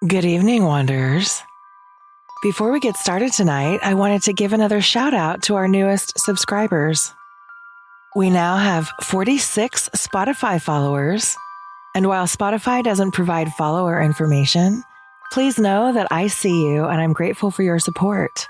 Good evening, Wanderers. Before we get started tonight, I wanted to give another shout out to our newest subscribers. We now have 46 Spotify followers, and while Spotify doesn't provide follower information, please know that I see you and I'm grateful for your support.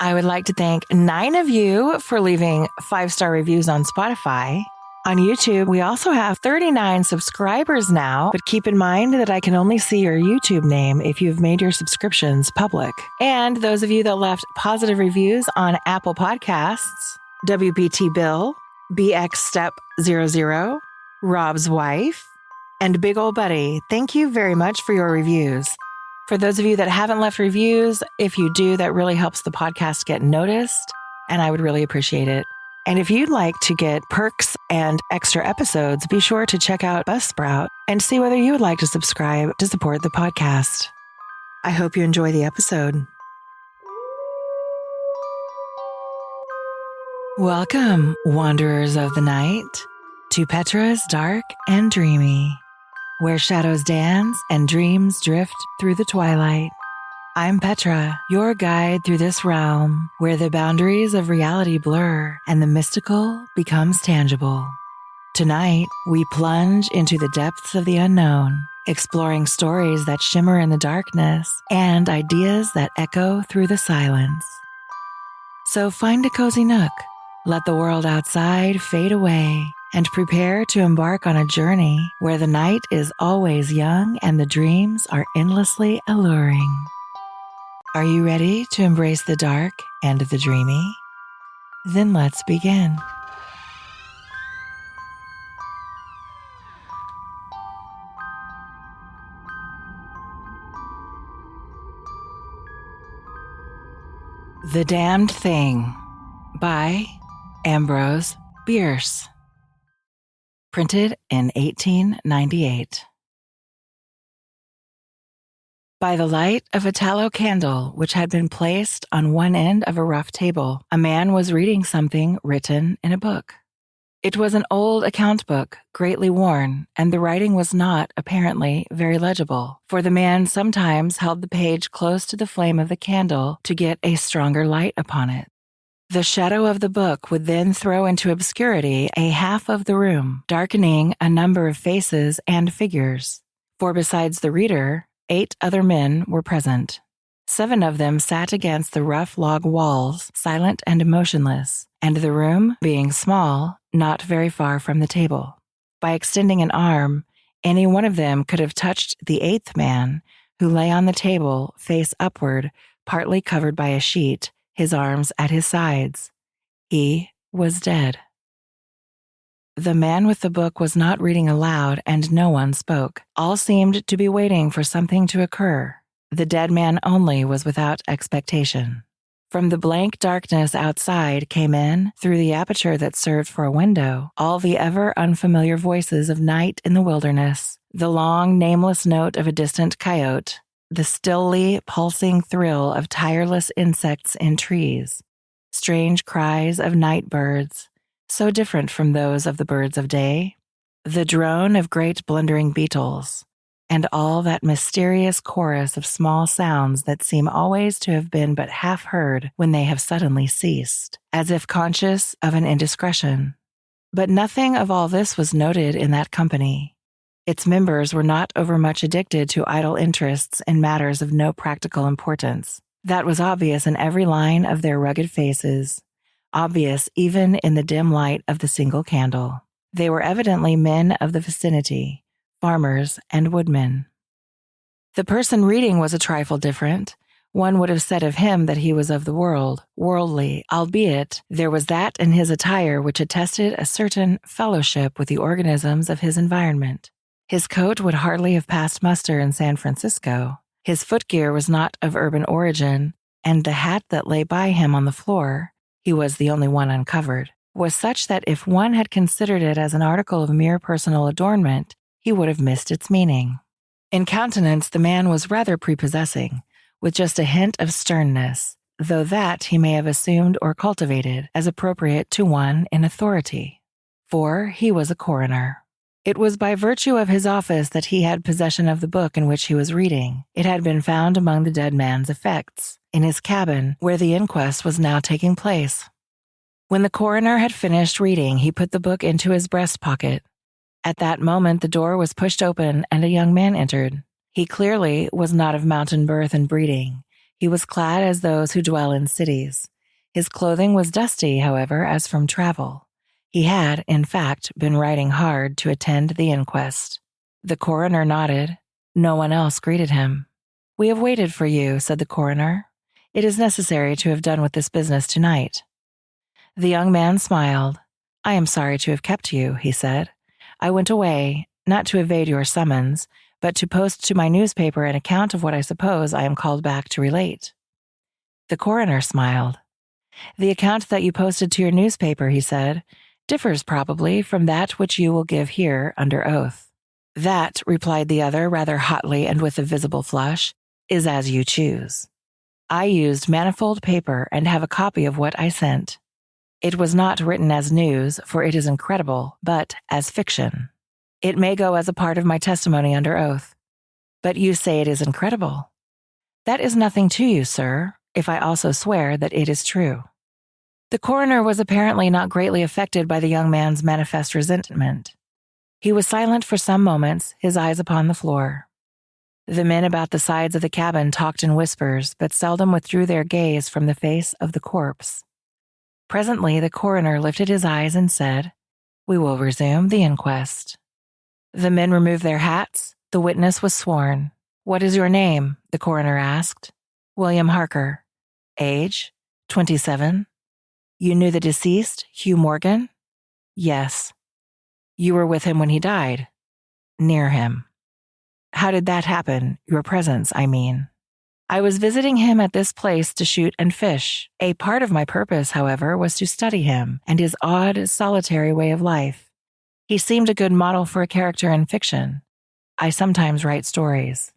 I would like to thank 9 of you for leaving 5-star reviews on Spotify. On YouTube, we also have 39 subscribers now, but keep in mind that I can only see your YouTube name if you've made your subscriptions public. And those of you that left positive reviews on Apple Podcasts, WBT Bill, BX Step 00, Rob's Wife, and Big Ol' Buddy, thank you very much for your reviews. For those of you that haven't left reviews, if you do, that really helps the podcast get noticed, and I would really appreciate it. And if you'd like to get perks and extra episodes, be sure to check out Buzzsprout and see whether you would like to subscribe to support the podcast. I hope you enjoy the episode. Welcome, Wanderers of the Night, to Petra's Dark and Dreamy, where shadows dance and dreams drift through the twilight. I'm Petra, your guide through this realm where the boundaries of reality blur and the mystical becomes tangible. Tonight, we plunge into the depths of the unknown, exploring stories that shimmer in the darkness and ideas that echo through the silence. So find a cozy nook, let the world outside fade away, and prepare to embark on a journey where the night is always young and the dreams are endlessly alluring. Are you ready to embrace the dark and the dreamy? Then let's begin. The Damned Thing by Ambrose Bierce. Printed in 1898. By the light of a tallow candle which had been placed on one end of a rough table, a man was reading something written in a book. It was an old account book, greatly worn, and the writing was not, apparently, very legible, for the man sometimes held the page close to the flame of the candle to get a stronger light upon it. The shadow of the book would then throw into obscurity a half of the room, darkening a number of faces and figures. For besides the reader, 8 other men were present. 7 of them sat against the rough log walls, silent and motionless, and the room, being small, not very far from the table. By extending an arm, any one of them could have touched the 8th man, who lay on the table, face upward, partly covered by a sheet, his arms at his sides. He was dead. The man with the book was not reading aloud, and no one spoke. All seemed to be waiting for something to occur. The dead man only was without expectation. From the blank darkness outside came in, through the aperture that served for a window, all the ever unfamiliar voices of night in the wilderness, the long, nameless note of a distant coyote, the stilly, pulsing thrill of tireless insects in trees, strange cries of night birds, so different from those of the birds of day, the drone of great blundering beetles, and all that mysterious chorus of small sounds that seem always to have been but half heard when they have suddenly ceased, as if conscious of an indiscretion. But nothing of all this was noted in that company. Its members were not overmuch addicted to idle interests in matters of no practical importance. That was obvious in every line of their rugged faces, obvious even in the dim light of the single candle. They were evidently men of the vicinity, farmers and woodmen. The person reading was a trifle different. One would have said of him that he was of the world, worldly, albeit there was that in his attire which attested a certain fellowship with the organisms of his environment. His coat would hardly have passed muster in San Francisco. His footgear was not of urban origin, and the hat that lay by him on the floor, he was the only one uncovered, was such that if one had considered it as an article of mere personal adornment, he would have missed its meaning. In countenance, the man was rather prepossessing, with just a hint of sternness, though that he may have assumed or cultivated as appropriate to one in authority. For he was a coroner. It was by virtue of his office that he had possession of the book in which he was reading. It had been found among the dead man's effects, in his cabin, where the inquest was now taking place. When the coroner had finished reading, he put the book into his breast pocket. At that moment, the door was pushed open and a young man entered. He clearly was not of mountain birth and breeding. He was clad as those who dwell in cities. His clothing was dusty, however, as from travel. He had, in fact, been riding hard to attend the inquest. The coroner nodded. No one else greeted him. "We have waited for you," said the coroner. "It is necessary to have done with this business tonight." The young man smiled. "I am sorry to have kept you," he said. "I went away, not to evade your summons, but to post to my newspaper an account of what I suppose I am called back to relate." The coroner smiled. "The account that you posted to your newspaper," he said, "differs probably from that which you will give here under oath." "That," replied the other rather hotly and with a visible flush, "is as you choose. I used manifold paper and have a copy of what I sent. It was not written as news, for it is incredible, but as fiction. It may go as a part of my testimony under oath. But you say it is incredible. That is nothing to you, sir, if I also swear that it is true." The coroner was apparently not greatly affected by the young man's manifest resentment. He was silent for some moments, his eyes upon the floor. The men about the sides of the cabin talked in whispers, but seldom withdrew their gaze from the face of the corpse. Presently, the coroner lifted his eyes and said, "We will resume the inquest." The men removed their hats. The witness was sworn. "What is your name?" the coroner asked. "William Harker." "Age?" 27. "You knew the deceased, Hugh Morgan?" "Yes." "You were with him when he died?" "Near him." "How did that happen? Your presence, I mean." "I was visiting him at this place to shoot and fish. A part of my purpose, however, was to study him and his odd, solitary way of life. He seemed a good model for a character in fiction. I sometimes write stories."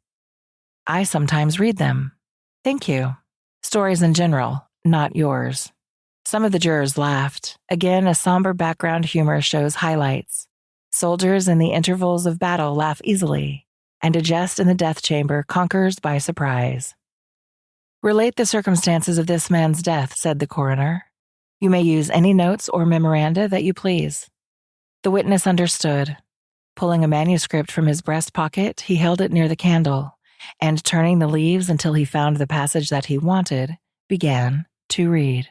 "I sometimes read them." "Thank you. Stories in general, not yours." Some of the jurors laughed. Again, a somber background humor shows highlights. Soldiers in the intervals of battle laugh easily, and a jest in the death chamber conquers by surprise. "Relate the circumstances of this man's death," said the coroner. "You may use any notes or memoranda that you please." The witness understood. Pulling a manuscript from his breast pocket, he held it near the candle, and turning the leaves until he found the passage that he wanted, began to read.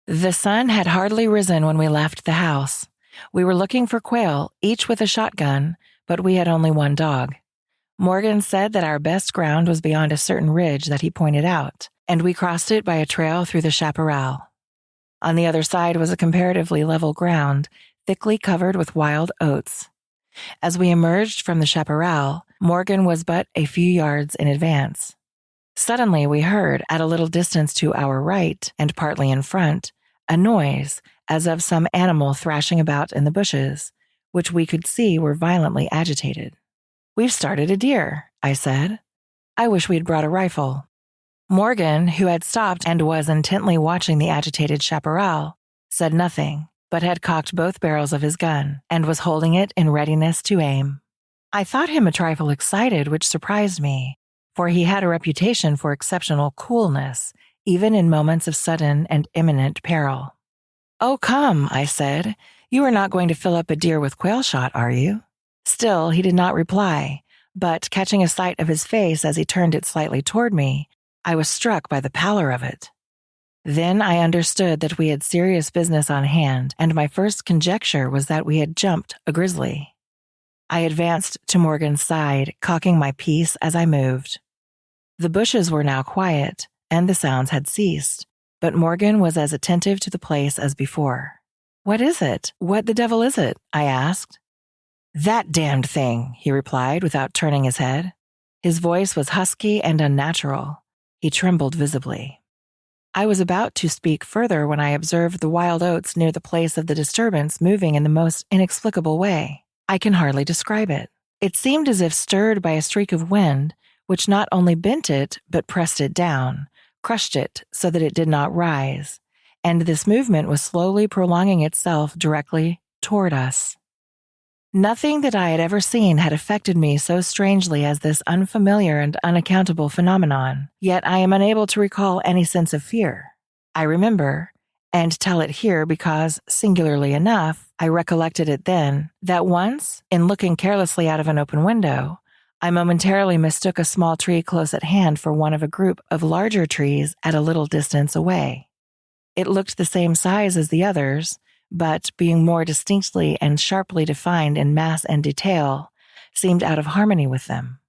"The sun had hardly risen when we left the house. We were looking for quail, each with a shotgun, but we had only one dog. Morgan said that our best ground was beyond a certain ridge that he pointed out, and we crossed it by a trail through the chaparral. On the other side was a comparatively level ground, thickly covered with wild oats. As we emerged from the chaparral, Morgan was but a few yards in advance. Suddenly we heard, at a little distance to our right, and partly in front, a noise as of some animal thrashing about in the bushes, which we could see were violently agitated. 'We've started a deer,' I said. 'I wish we had brought a rifle.' Morgan, who had stopped and was intently watching the agitated chaparral, said nothing, but had cocked both barrels of his gun, and was holding it in readiness to aim. I thought him a trifle excited, which surprised me, for he had a reputation for exceptional coolness, even in moments of sudden and imminent peril. 'Oh, come,' I said, 'you are not going to fill up a deer with quail shot, are you?' Still, he did not reply, but catching a sight of his face as he turned it slightly toward me, I was struck by the pallor of it. Then I understood that we had serious business on hand, and my first conjecture was that we had jumped a grizzly. I advanced to Morgan's side, cocking my piece as I moved. The bushes were now quiet, and the sounds had ceased, but Morgan was as attentive to the place as before. 'What is it? What the devil is it?' I asked. 'That damned thing,' he replied without turning his head. His voice was husky and unnatural. He trembled visibly. I was about to speak further when I observed the wild oats near the place of the disturbance moving in the most inexplicable way. I can hardly describe it. It seemed as if stirred by a streak of wind, which not only bent it, but pressed it down, crushed it so that it did not rise, and this movement was slowly prolonging itself directly toward us. Nothing that I had ever seen had affected me so strangely as this unfamiliar and unaccountable phenomenon, yet I am unable to recall any sense of fear. I remember, and tell it here because, singularly enough, I recollected it then, that once, in looking carelessly out of an open window, I momentarily mistook a small tree close at hand for one of a group of larger trees at a little distance away. It looked the same size as the others, but being more distinctly and sharply defined in mass and detail, seemed out of harmony with them.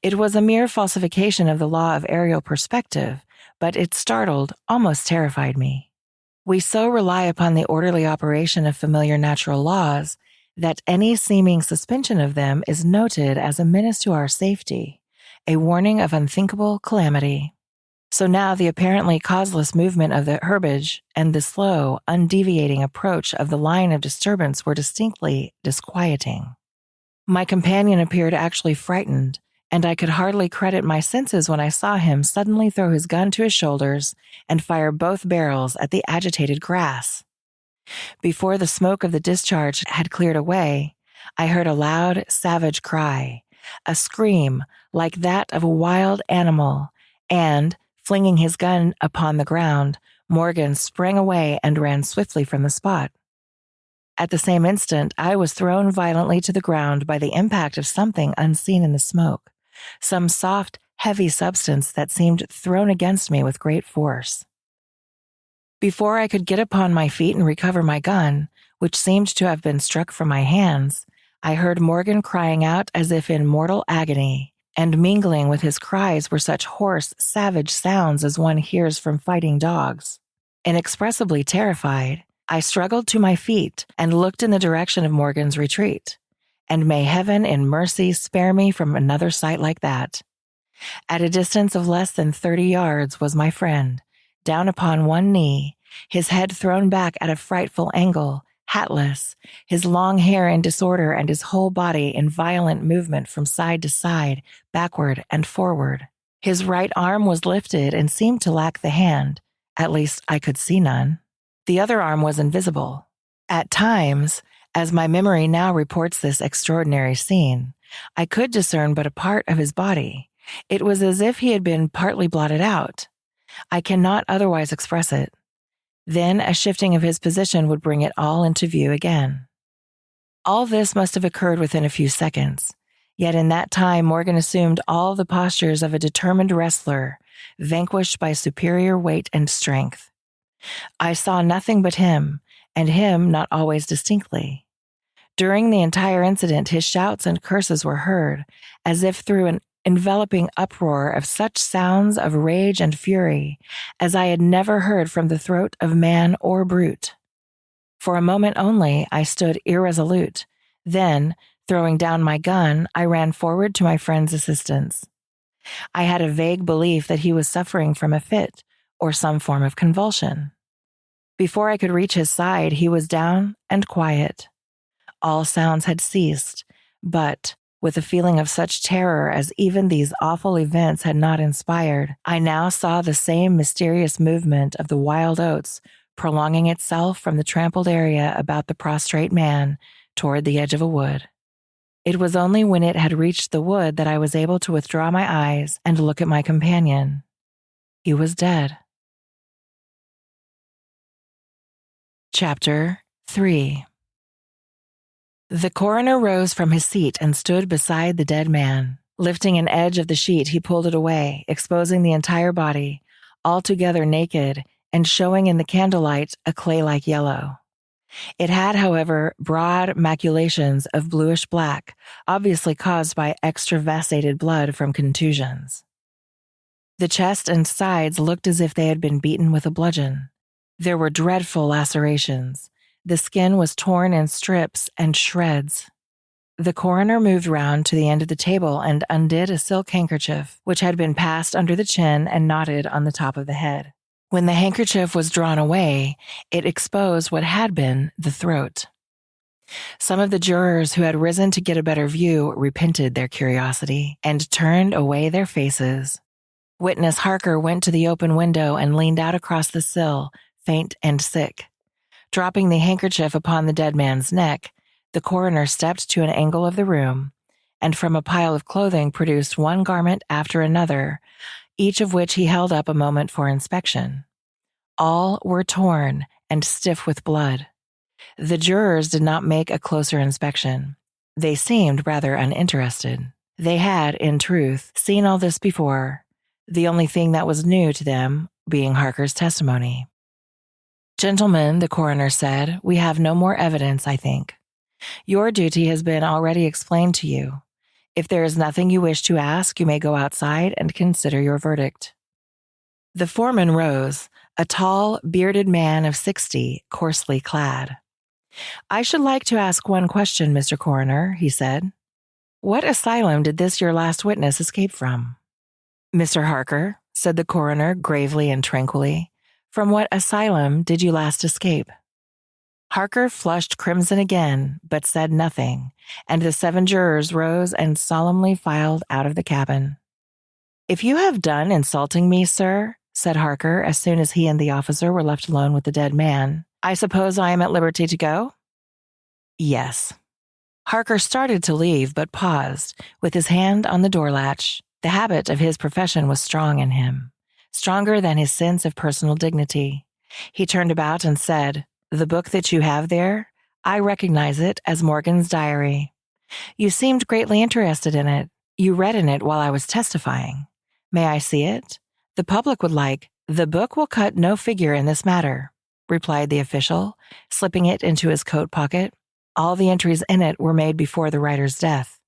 It was a mere falsification of the law of aerial perspective, but it startled, almost terrified me. We so rely upon the orderly operation of familiar natural laws that any seeming suspension of them is noted as a menace to our safety, a warning of unthinkable calamity. So now the apparently causeless movement of the herbage and the slow, undeviating approach of the line of disturbance were distinctly disquieting. My companion appeared actually frightened, and I could hardly credit my senses when I saw him suddenly throw his gun to his shoulders and fire both barrels at the agitated grass. Before the smoke of the discharge had cleared away, I heard a loud, savage cry, a scream like that of a wild animal, and, flinging his gun upon the ground, Morgan sprang away and ran swiftly from the spot. At the same instant, I was thrown violently to the ground by the impact of something unseen in the smoke, some soft, heavy substance that seemed thrown against me with great force. Before I could get upon my feet and recover my gun, which seemed to have been struck from my hands, I heard Morgan crying out as if in mortal agony, and mingling with his cries were such hoarse, savage sounds as one hears from fighting dogs. Inexpressibly terrified, I struggled to my feet and looked in the direction of Morgan's retreat. And may heaven in mercy spare me from another sight like that. At a distance of less than 30 yards was my friend, down upon one knee, his head thrown back at a frightful angle, hatless, his long hair in disorder and his whole body in violent movement from side to side, backward and forward. His right arm was lifted and seemed to lack the hand, at least I could see none. The other arm was invisible. At times, as my memory now reports this extraordinary scene, I could discern but a part of his body. It was as if he had been partly blotted out. I cannot otherwise express it. Then a shifting of his position would bring it all into view again. All this must have occurred within a few seconds, yet in that time Morgan assumed all the postures of a determined wrestler, vanquished by superior weight and strength. I saw nothing but him, and him not always distinctly. During the entire incident, his shouts and curses were heard, as if through an enveloping uproar of such sounds of rage and fury as I had never heard from the throat of man or brute. For a moment only, I stood irresolute. Then, throwing down my gun, I ran forward to my friend's assistance. I had a vague belief that he was suffering from a fit or some form of convulsion. Before I could reach his side, he was down and quiet. All sounds had ceased, but with a feeling of such terror as even these awful events had not inspired, I now saw the same mysterious movement of the wild oats prolonging itself from the trampled area about the prostrate man toward the edge of a wood. It was only when it had reached the wood that I was able to withdraw my eyes and look at my companion. He was dead. Chapter 3. The coroner rose from his seat and stood beside the dead man. Lifting an edge of the sheet, he pulled it away, exposing the entire body, altogether naked, and showing in the candlelight a clay-like yellow. It had, however, broad maculations of bluish-black, obviously caused by extravasated blood from contusions. The chest and sides looked as if they had been beaten with a bludgeon. There were dreadful lacerations. The skin was torn in strips and shreds. The coroner moved round to the end of the table and undid a silk handkerchief, which had been passed under the chin and knotted on the top of the head. When the handkerchief was drawn away, it exposed what had been the throat. Some of the jurors who had risen to get a better view repented their curiosity and turned away their faces. Witness Harker went to the open window and leaned out across the sill, faint and sick. Dropping the handkerchief upon the dead man's neck, The coroner stepped to an angle of the room, and from a pile of clothing produced one garment after another, each of which he held up a moment for inspection. All were torn and stiff with blood. The jurors did not make a closer inspection. They seemed rather uninterested. They had, in truth, seen all this before, the only thing that was new to them being Harker's testimony. "Gentlemen," the coroner said, "we have no more evidence, I think. Your duty has been already explained to you. If there is nothing you wish to ask, you may go outside and consider your verdict." The foreman rose, a tall, bearded man of 60, coarsely clad. "I should like to ask one question, Mr. Coroner," he said. "What asylum did this your last witness escape from?" "Mr. Harker," said the coroner gravely and tranquilly, "from what asylum did you last escape?" Harker flushed crimson again, but said nothing, and the 7 jurors rose and solemnly filed out of the cabin. "If you have done insulting me, sir," said Harker as soon as he and the officer were left alone with the dead man, "I suppose I am at liberty to go?" "Yes." Harker started to leave, but paused, with his hand on the door latch. The habit of his profession was strong in him, stronger than his sense of personal dignity. He turned about and said, "The book that you have there, I recognize it as Morgan's diary. You seemed greatly interested in it. You read in it while I was testifying. May I see it? The public would like—" "The book will cut no figure in this matter," replied the official, slipping it into his coat pocket. "All the entries in it were made before the writer's death."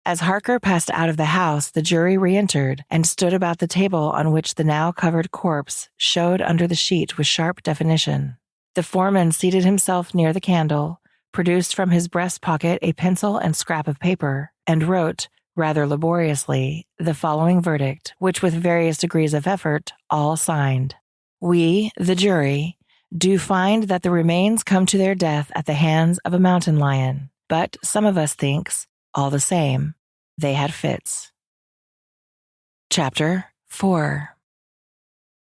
As Harker passed out of the house, the jury re-entered and stood about the table on which the now covered corpse showed under the sheet with sharp definition. The foreman seated himself near the candle, produced from his breast pocket a pencil and scrap of paper, and wrote, rather laboriously, the following verdict, which with various degrees of effort all signed. "We, the jury, do find that the remains come to their death at the hands of a mountain lion, but some of us thinks, all the same, they had fits." Chapter 4.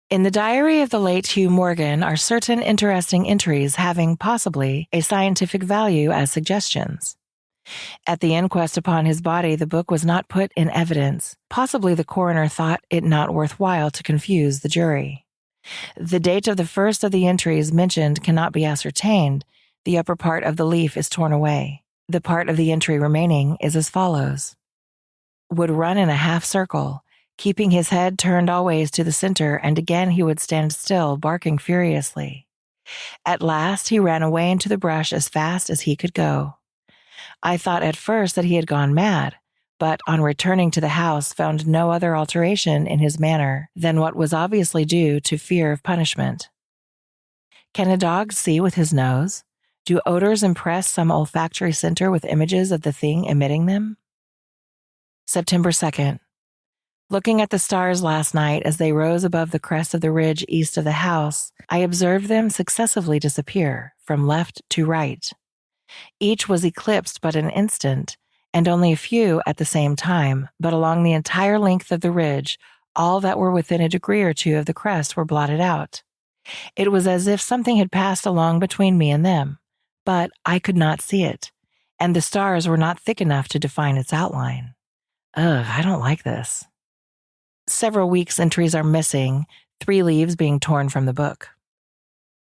In the diary of the late Hugh Morgan are certain interesting entries having possibly a scientific value as suggestions. At the inquest upon his body, the book was not put in evidence. Possibly the coroner thought it not worthwhile to confuse the jury. The date of the first of the entries mentioned cannot be ascertained. The upper part of the leaf is torn away. The part of the entry remaining is as follows: "Would run in a half circle, keeping his head turned always to the center, and again he would stand still, barking furiously. At last he ran away into the brush as fast as he could go. I thought at first that he had gone mad, but on returning to the house found no other alteration in his manner than what was obviously due to fear of punishment. Can a dog see with his nose? Do odors impress some olfactory center with images of the thing emitting them?" September 2nd. Looking at the stars last night as they rose above the crest of the ridge east of the house, I observed them successively disappear, from left to right. Each was eclipsed but an instant, and only a few at the same time, but along the entire length of the ridge, all that were within a degree or two of the crest were blotted out. It was as if something had passed along between me and them, but I could not see it, and the stars were not thick enough to define its outline. Ugh, I don't like this. Several weeks' entries are missing, 3 leaves being torn from the book.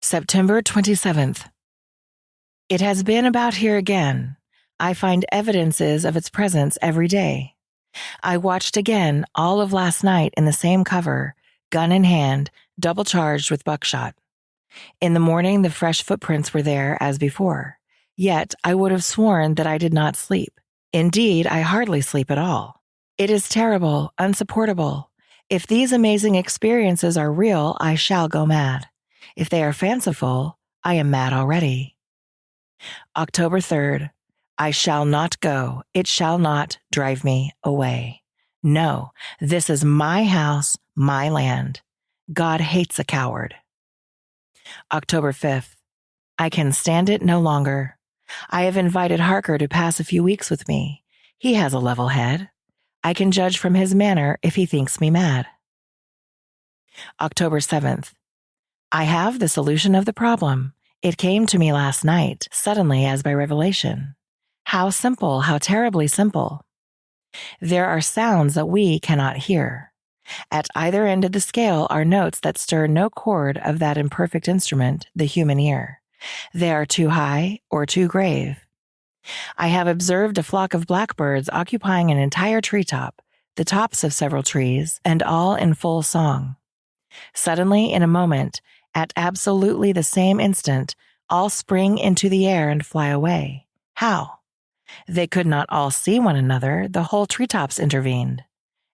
September 27th. It has been about here again. I find evidences of its presence every day. I watched again all of last night in the same cover, gun in hand, double charged with buckshot. In the morning, the fresh footprints were there as before. Yet I would have sworn that I did not sleep. Indeed, I hardly sleep at all. It is terrible, unsupportable. If these amazing experiences are real, I shall go mad. If they are fanciful, I am mad already. October 3rd. I shall not go. It shall not drive me away. No, this is my house, my land. God hates a coward. October 5th. I can stand it no longer. I have invited Harker to pass a few weeks with me. He has a level head. I can judge from his manner if he thinks me mad. October 7th. I have the solution of the problem. It came to me last night, suddenly as by revelation. How simple, how terribly simple. There are sounds that we cannot hear. At either end of the scale are notes that stir no chord of that imperfect instrument, the human ear. They are too high or too grave. I have observed a flock of blackbirds occupying an entire treetop, the tops of several trees, and all in full song. Suddenly, in a moment, at absolutely the same instant, all spring into the air and fly away. How? They could not all see one another. The whole treetops intervened.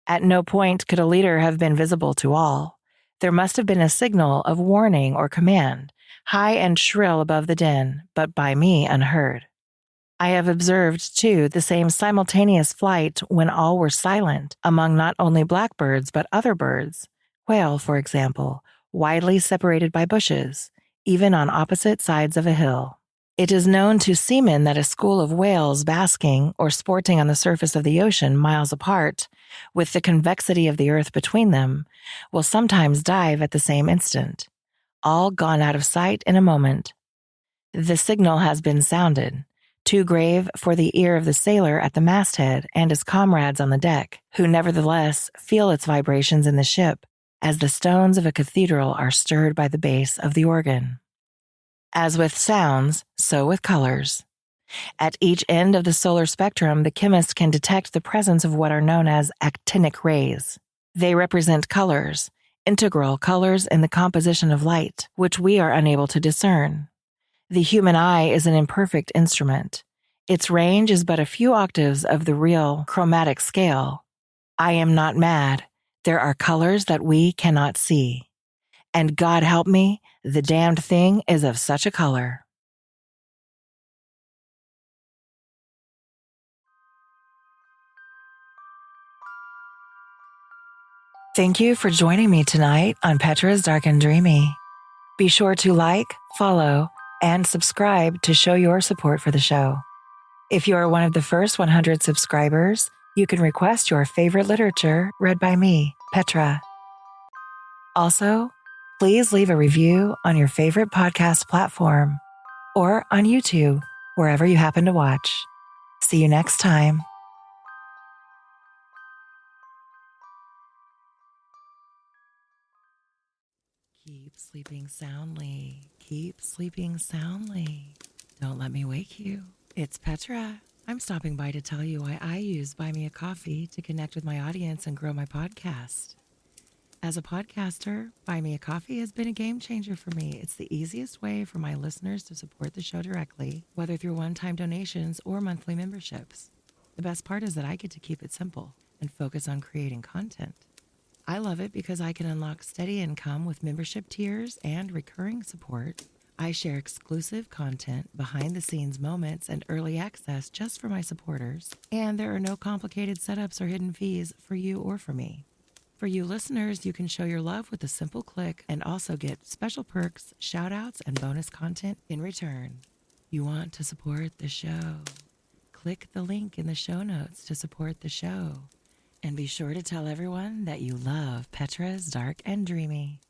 At no point could a leader have been visible to all. There must have been a signal of warning or command, high and shrill above the din, but by me unheard. I have observed, too, the same simultaneous flight when all were silent, among not only blackbirds but other birds, quail, for example, widely separated by bushes, even on opposite sides of a hill. It is known to seamen that a school of whales basking or sporting on the surface of the ocean miles apart, with the convexity of the earth between them, will sometimes dive at the same instant, all gone out of sight in a moment. The signal has been sounded, too grave for the ear of the sailor at the masthead and his comrades on the deck, who nevertheless feel its vibrations in the ship, as the stones of a cathedral are stirred by the bass of the organ. As with sounds, so with colors. At each end of the solar spectrum, the chemist can detect the presence of what are known as actinic rays. They represent colors, integral colors in the composition of light, which we are unable to discern. The human eye is an imperfect instrument. Its range is but a few octaves of the real chromatic scale. I am not mad. There are colors that we cannot see. And God help me, the damned thing is of such a color. Thank you for joining me tonight on Petra's Dark and Dreamy. Be sure to like, follow, and subscribe to show your support for the show. If you are one of the first 100 subscribers, you can request your favorite literature read by me, Petra. Also, please leave a review on your favorite podcast platform or on YouTube, wherever you happen to watch. See you next time. Keep sleeping soundly. Keep sleeping soundly. Don't let me wake you. It's Petra. I'm stopping by to tell you why I use Buy Me a Coffee to connect with my audience and grow my podcast. As a podcaster, Buy Me a Coffee has been a game changer for me. It's the easiest way for my listeners to support the show directly, whether through one-time donations or monthly memberships. The best part is that I get to keep it simple and focus on creating content. I love it because I can unlock steady income with membership tiers and recurring support. I share exclusive content, behind-the-scenes moments, and early access just for my supporters. And there are no complicated setups or hidden fees for you or for me. For you listeners, you can show your love with a simple click and also get special perks, shout-outs, and bonus content in return. You want to support the show? Click the link in the show notes to support the show. And be sure to tell everyone that you love Petra's Dark and Dreamy.